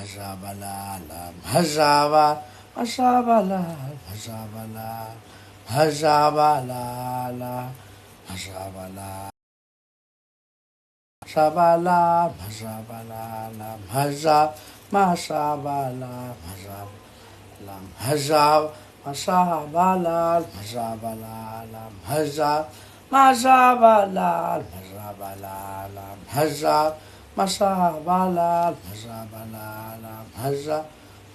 Majabalala, Majaba, Majabalala, Majabalala, Majabalala, Majabala, Shabala, Majabalala, Mashabala, Majab, Mashabala, Majabalala, Majabala, Majabalala, Mashabala, Majabalala, Mashabala,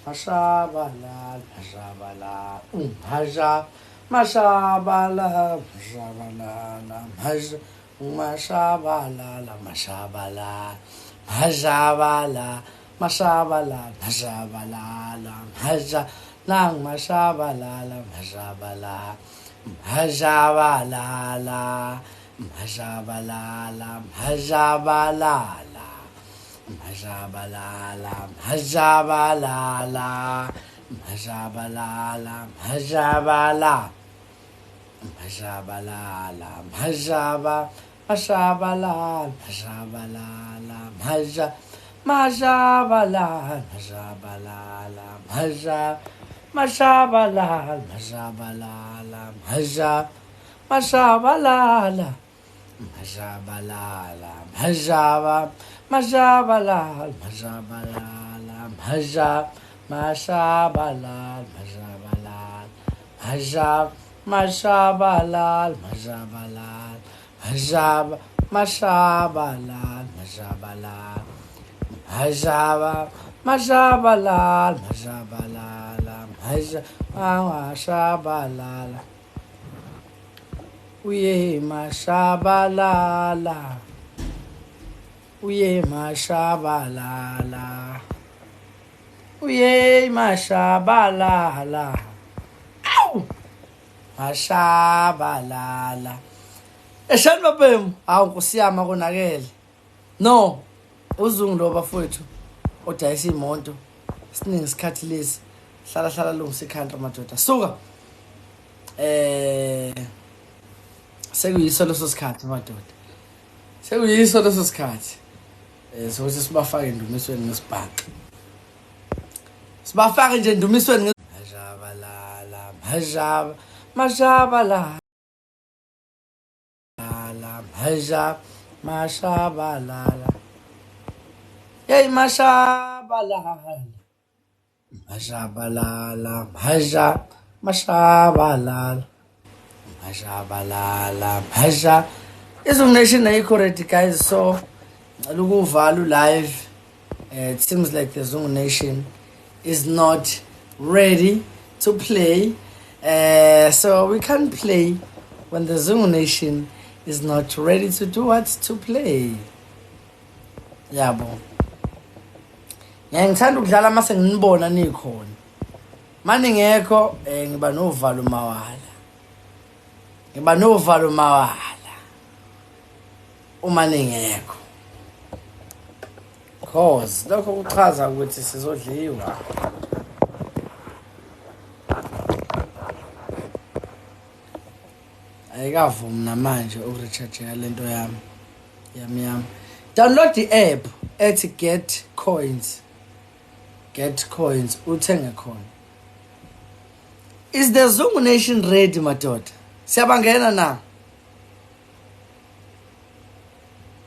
Majabala, Mashabala, Majabalala, Mashabala, Mashabala, Majabala, Mashabala, Majabala, Lang Mashabala, Majabala, Majabala, Majabala, Majabala, Majabalala, Majabalala, Majabalala, Majabala, Majabalala, Majaba, Majabalala, Majabalala, Majabalala, Majabalala, Majabalala, Majabalala, Majabalala, Majabalala, Majaba, Majabalala, Majabalala, Mashabalal, Majabalal, Mashabalal, Majabalal, Mashabalal, Majabalal, Mashabalal, Mashabalal, Uye Mashabalala, Uye Mashabalala, Uye Mashabalala, Ow! Mashabalala. Eshani bapemu, hawu kusiyama konakele. No, uzungu lo bafowethu odayisa imoto. Siningi isikhathi lesi. Hlala lungisa ikhanda madoda. Suka. Sekuyiso leso sikhathi madoda. Sekuyiso leso sikhathi. Sokuthi sibafake endumisweni ngesibhaqa. Sibafake nje endumisweni Majabalala, Majabalala, Mashabalala. Hey Mashabalala, Majabalala, Mashabalala, Majabalala, Izung Nation ayikho ready guys, so Luguvalu live. It seems like the Zungu Nation is not ready to play. So we can't play when the Zungu Nation is not ready to do what? To play. Yabo. Ngithanda ukudlala mase nginibona nikhona. Manje ngekho ngiba novalo mawala. Ngiba novalo mawala. Uma ningekho. Cause lokho kuchaza ukuthi sizodliwa. Ayikavumi namanje ukurecharge lento yami. Download the app ethi Get Coins. Get Coins uthenge khona. Is the Zungu Nation ready madoda? Siyabangena na?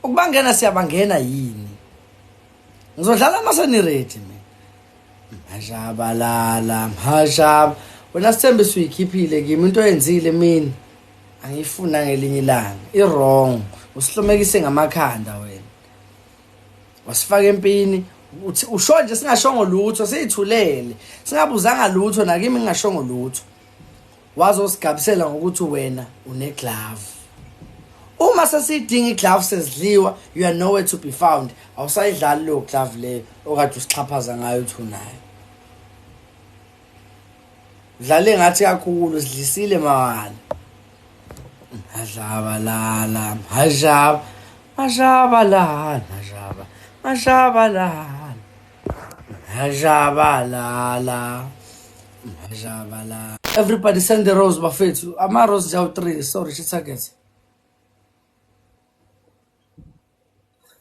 Ukubangena siyabangena yini? Ngizodlala mase ni ready mina. Majabalala, Majab. Wena sithembe suyikhiphile kimi into oyenzile mina. Angifuna ngelinye ilanga. I-wrong. Usihlomekise ngamakhanda wena. Wasifaka empini. Uthi usho nje singashongo lutho seyithulele. Singabuzanga lutho nakimi ngingashongo lutho. Wazosigabisela ngokuthi wena une glove. Uma sesidinga iglove sezidliwa, you are nowhere to be found. Awusayidlali lo glove le okade usixhaphaza ngayo uthi unayo. Dlale ngathi kakhulu sidlisile mawala. Majabalala, Majabalala, Majabalala, Majabalala. Everybody send the rose bafethu. Ama rose jaw 3. Sorry, shitsakethe.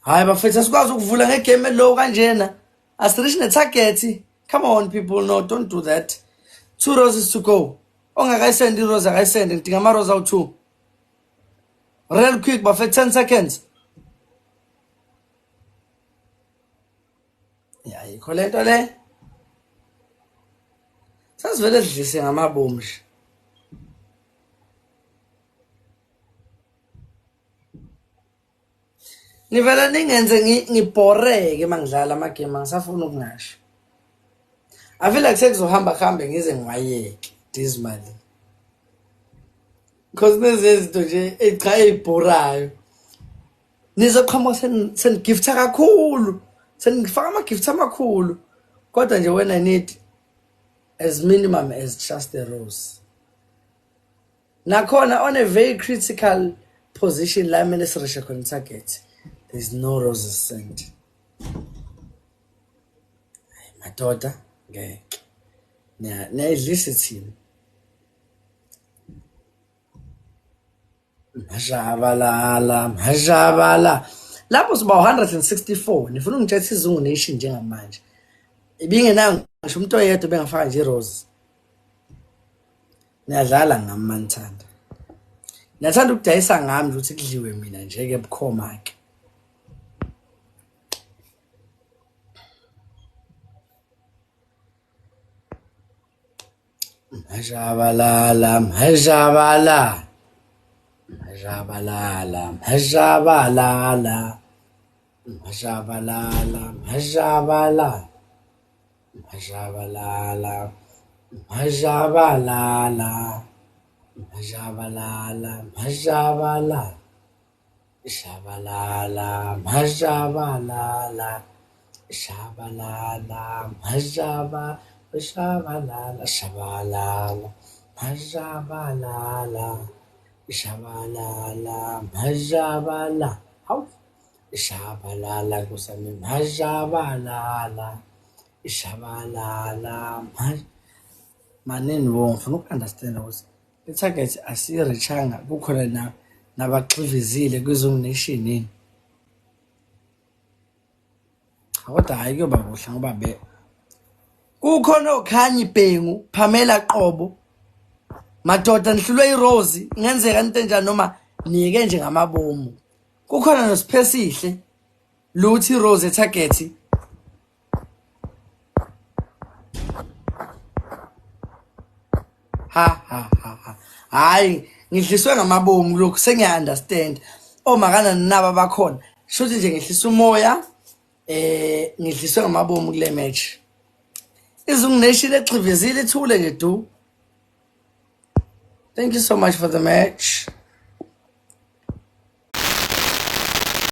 Hayi bafethu asikwazi ukuvula ngegame lo kanjena. As-reach ne-target. Come on, people. No, don't do that. 2 roses to go. Ongakayisend i-rose akayisend. Ngidinga ama-rose awu-2. Real quick, but for 10 seconds. Yeah, yikho le nto le. Sasivele sidlise ngamabomu nje. Nivela ningenze ngibhoreke mangidlala ama game angisafuna ukungasho. I feel like sekuzohamba khambe ngize ngiwayeke dismally. Because nezinto nje echa ezibhorayo. Nizoqhamuka senigifta kakhulu. Senifaka ama gifts amakhulu. Kodwa nje when I need as minimum as just a rose. Nakhona on a very critical position la mina sirisha khona target. There's no roses sent. Madoda ngeke. Niyayidlisa ithini. Majabalala. Lapho siba 164. Nifuna ungitshela isizungu nation njengamanje. Ibingenayo ngisho umuntu oyedwa bengafaka nje rose. Niyadlala ngami manithanda. Niyathanda ukudayisa ngami ukuthi kudliwe mina nje ke bukhoma ke. Majabalala. Majabalala. Majabalala. Majabalala. Majabalala. Majabalala. Majabalala. Majabalala. Majabalala. Shabalala. Majabalala. Shabalala. Majabalala. Shabalala. Shabalala. Majabalala. Shabalala. Majabalala. How? Shabalala kusami. Majabalala. Shabalala. Manini wonke ufuna uku-understand ukuthi i-target asiyirichanga kukhona nabaxivizile kwizungu nation yini. Kodwa hayi kuyoba kuhle ngoba kukhona oKhanyi Bhengu, Pamela Qobo. Madoda nihlulwe iRose, ingenzeka into enjani noma nike nje ngamabomu. Kukhona noSiphesihle, Luthi Rose target. Ha. Hayi, ngidliswe ngamabomu lokho sengiya understand. Makana naba bakhona. Shothi nje ngihlisa umoya, ngidliswe ngamabomu kule match. Izungu nation exivizile ithule nje du. Thank you so much for the match.